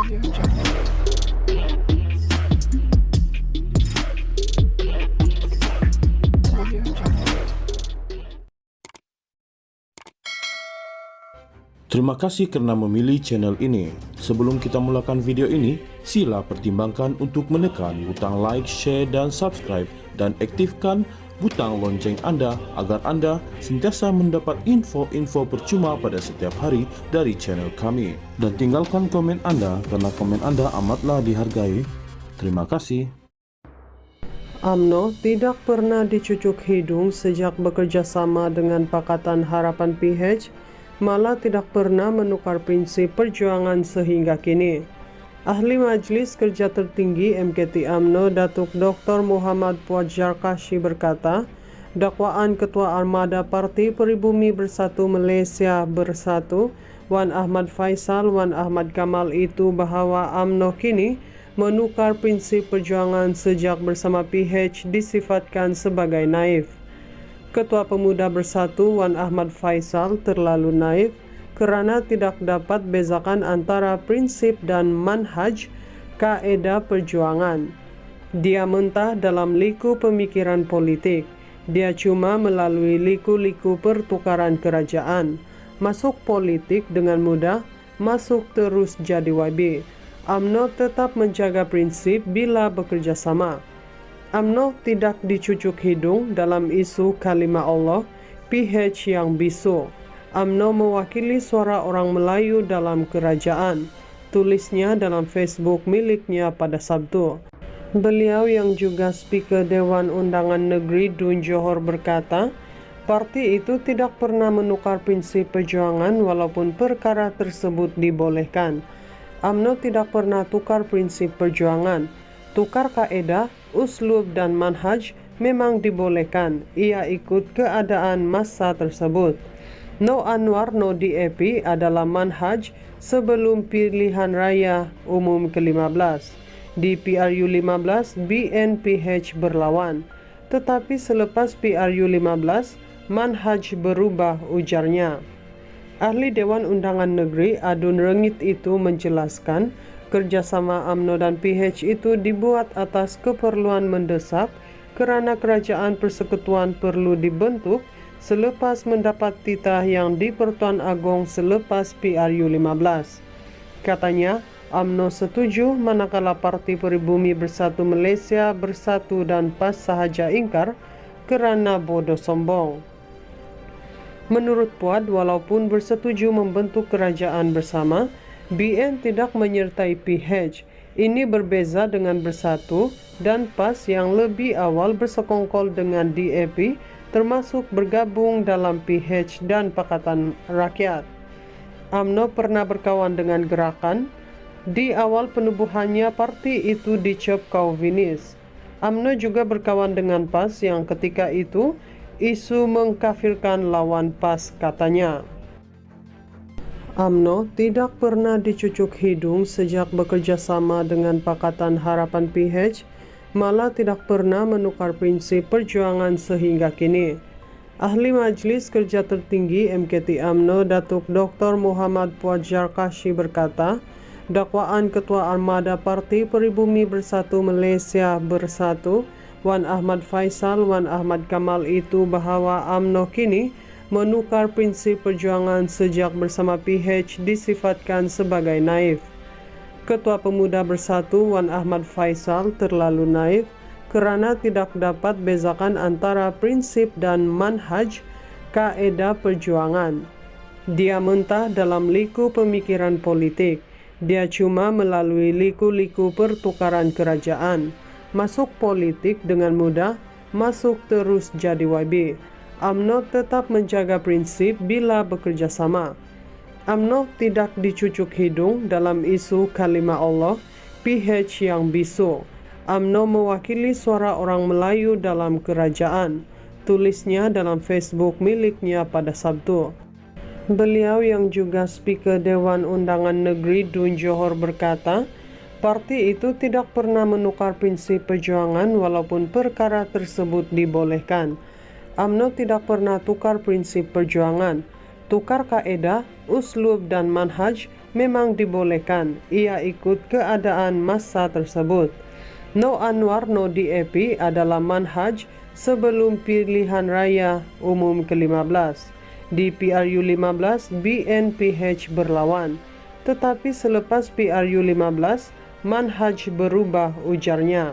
Terima kasih karena memilih channel ini. Sebelum kita mulakan video ini, sila pertimbangkan untuk menekan butang like, share, dan subscribe, dan aktifkan butang lonceng Anda agar Anda sentiasa mendapat info-info percuma pada setiap hari dari channel kami. Dan tinggalkan komen Anda karena komen Anda amatlah dihargai. Terima kasih. UMNO tidak pernah dicucuk hidung sejak bekerja sama dengan Pakatan Harapan PH, malah tidak pernah menukar prinsip perjuangan sehingga kini. Ahli Majelis Kerja Tertinggi MKT UMNO Datuk Dr. Muhammad Fuad Zarkashi berkata, dakwaan Ketua Armada Parti Peribumi Bersatu Malaysia Bersatu, Wan Ahmad Faisal, Wan Ahmad Kamal itu bahawa UMNO kini menukar prinsip perjuangan sejak bersama PH disifatkan sebagai naif. Ketua Pemuda Bersatu Wan Ahmad Faisal terlalu naif kerana tidak dapat bezakan antara prinsip dan manhaj kaedah perjuangan. Dia mentah dalam liku pemikiran politik. Dia cuma melalui liku-liku pertukaran kerajaan. Masuk politik dengan mudah, masuk terus jadi YB. UMNO tetap menjaga prinsip bila bekerja sama. UMNO tidak dicucuk hidung dalam isu kalimah Allah, PH yang bisu. UMNO mewakili suara orang Melayu dalam kerajaan, tulisnya dalam Facebook miliknya pada Sabtu. Beliau yang juga Speaker Dewan Undangan Negeri Dun Johor berkata, parti itu tidak pernah menukar prinsip perjuangan walaupun perkara tersebut dibolehkan. UMNO tidak pernah tukar prinsip perjuangan. Tukar kaedah, uslub dan manhaj memang dibolehkan. Ia ikut keadaan masa tersebut. No Anwar No DAP adalah manhaj sebelum pilihan raya umum ke-15. Di PRU 15, BNPH berlawan. Tetapi selepas PRU 15, manhaj berubah, ujarnya. Ahli Dewan Undangan Negeri Adun Rengit itu menjelaskan, kerjasama UMNO dan PH itu dibuat atas keperluan mendesak kerana kerajaan persekutuan perlu dibentuk selepas mendapat titah yang di Pertuan Agong selepas PRU 15. Katanya, UMNO setuju manakala Parti Peribumi Bersatu Malaysia Bersatu dan PAS sahaja ingkar kerana bodoh sombong. Menurut Fuad, walaupun bersetuju membentuk kerajaan bersama, BN tidak menyertai PH. Ini berbeza dengan Bersatu dan PAS yang lebih awal bersekongkol dengan DAP, termasuk bergabung dalam PH dan Pakatan Rakyat. UMNO pernah berkawan dengan Gerakan. Di awal penubuhannya, parti itu dicap Kauvinis. UMNO juga berkawan dengan PAS yang ketika itu isu mengkafirkan lawan PAS, katanya. UMNO tidak pernah dicucuk hidung sejak bekerja sama dengan Pakatan Harapan PH, malah tidak pernah menukar prinsip perjuangan sehingga kini. Ahli Majelis Kerja Tertinggi MKT UMNO Datuk Dr. Muhammad Fuad Zarkashi berkata, dakwaan Ketua Armada Parti Peribumi Bersatu Malaysia Bersatu, Wan Ahmad Faisal, Wan Ahmad Kamal itu bahawa UMNO kini menukar prinsip perjuangan sejak bersama PH disifatkan sebagai naif. Ketua Pemuda Bersatu Wan Ahmad Faisal terlalu naif kerana tidak dapat bezakan antara prinsip dan manhaj kaedah perjuangan. Dia mentah dalam liku pemikiran politik. Dia cuma melalui liku-liku pertukaran kerajaan. Masuk politik dengan mudah, masuk terus jadi YB. UMNO tetap menjaga prinsip bila bekerja sama. UMNO tidak dicucuk hidung dalam isu kalimah Allah, PH yang bisu. UMNO mewakili suara orang Melayu dalam kerajaan, tulisnya dalam Facebook miliknya pada Sabtu. Beliau yang juga Speaker Dewan Undangan Negeri Dun Johor berkata, parti itu tidak pernah menukar prinsip perjuangan walaupun perkara tersebut dibolehkan. UMNO tidak pernah tukar prinsip perjuangan. Tukar kaedah, uslub dan manhaj memang dibolehkan. Ia ikut keadaan masa tersebut. No Anwar no DAP adalah manhaj sebelum pilihan raya umum ke-15. Di PRU 15, BNPH berlawan. Tetapi selepas PRU 15, manhaj berubah, ujarnya.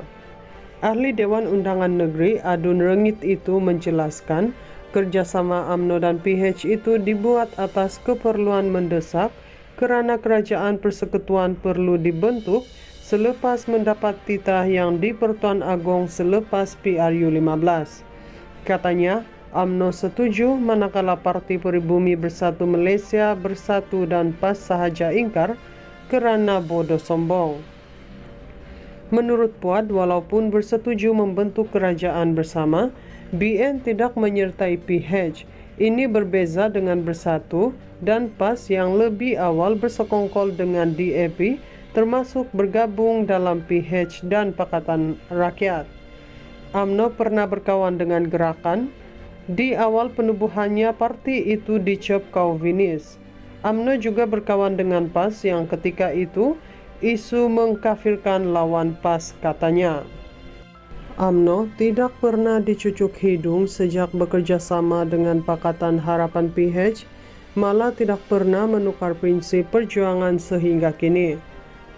Ahli Dewan Undangan Negeri Adun Rengit itu menjelaskan kerjasama UMNO dan PH itu dibuat atas keperluan mendesak kerana Kerajaan Persekutuan perlu dibentuk selepas mendapat titah yang di Pertuan Agong selepas PRU 15. Katanya, UMNO setuju manakala Parti Peribumi Bersatu Malaysia bersatu dan PAS sahaja ingkar kerana bodoh sombong. Menurut Puad, walaupun bersetuju membentuk kerajaan bersama, BN tidak menyertai PH. Ini berbeza dengan Bersatu dan PAS yang lebih awal bersekongkol dengan DAP, termasuk bergabung dalam PH dan Pakatan Rakyat. UMNO pernah berkawan dengan Gerakan. Di awal penubuhannya, parti itu dicap Kauvinis. UMNO juga berkawan dengan PAS yang ketika itu isu mengkafirkan lawan PAS, katanya. UMNO tidak pernah dicucuk hidung sejak bekerja sama dengan Pakatan Harapan PH, malah tidak pernah menukar prinsip perjuangan sehingga kini.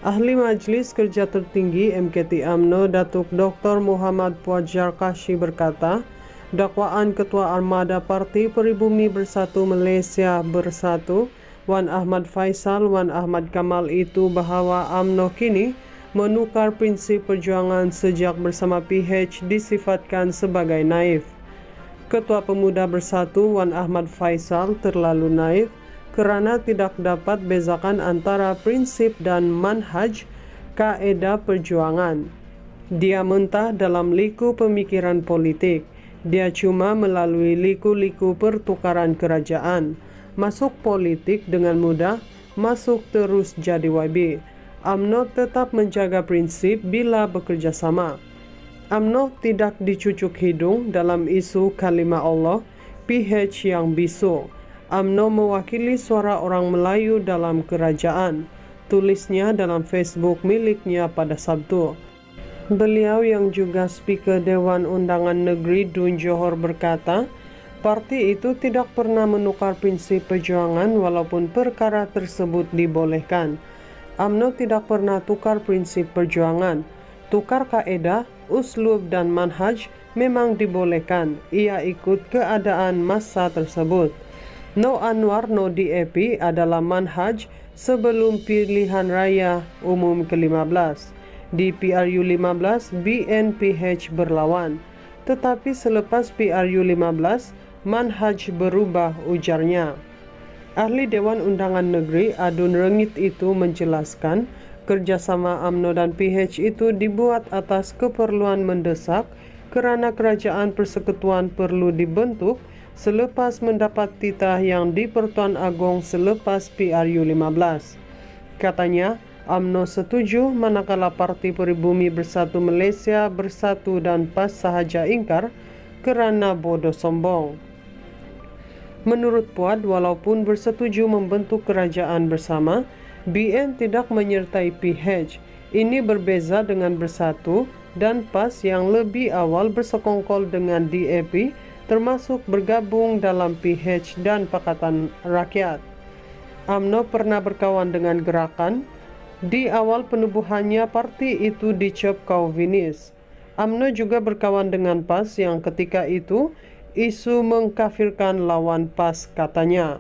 Ahli Majlis Kerja Tertinggi MKT UMNO Datuk Dr. Muhammad Puad Jarkashi berkata, dakwaan Ketua Armada Parti Peribumi Bersatu Malaysia Bersatu, Wan Ahmad Faisal, Wan Ahmad Kamal itu bahawa UMNO kini menukar prinsip perjuangan sejak bersama PH disifatkan sebagai naif. Ketua Pemuda Bersatu Wan Ahmad Faisal terlalu naif kerana tidak dapat bezakan antara prinsip dan manhaj kaedah perjuangan. Dia mentah dalam liku pemikiran politik. Dia cuma melalui liku-liku pertukaran kerajaan. Masuk politik dengan mudah, masuk terus jadi YB. UMNO tetap menjaga prinsip bila bekerja sama. UMNO tidak dicucuk hidung dalam isu kalimah Allah, PH yang bisu. UMNO mewakili suara orang Melayu dalam kerajaan, tulisnya dalam Facebook miliknya pada Sabtu. Beliau yang juga Speaker Dewan Undangan Negeri Dun Johor berkata, parti itu tidak pernah menukar prinsip perjuangan walaupun perkara tersebut dibolehkan. UMNO tidak pernah tukar prinsip perjuangan. Tukar kaedah, uslub dan manhaj memang dibolehkan. Ia ikut keadaan masa tersebut. No Anwar no DAP adalah manhaj sebelum pilihan raya umum ke-15. Di PRU 15, BNPH berlawan. Tetapi selepas PRU 15, manhaj berubah, ujarnya. Ahli Dewan Undangan Negeri Adun Rengit itu menjelaskan kerjasama UMNO dan PH itu dibuat atas keperluan mendesak kerana Kerajaan Persekutuan perlu dibentuk selepas mendapat titah yang di Pertuan Agong selepas PRU 15. Katanya, UMNO setuju manakala Parti Peribumi Bersatu Malaysia bersatu dan PAS sahaja ingkar kerana bodoh sombong. Menurut Puad, walaupun bersetuju membentuk kerajaan bersama, BN tidak menyertai PH. Ini berbeza dengan Bersatu dan PAS yang lebih awal bersekongkol dengan DAP, termasuk bergabung dalam PH dan Pakatan Rakyat. UMNO pernah berkawan dengan Gerakan. Di awal penubuhannya, parti itu dicap Kauvinis. UMNO juga berkawan dengan PAS yang ketika itu isu mengkafirkan lawan PAS, katanya.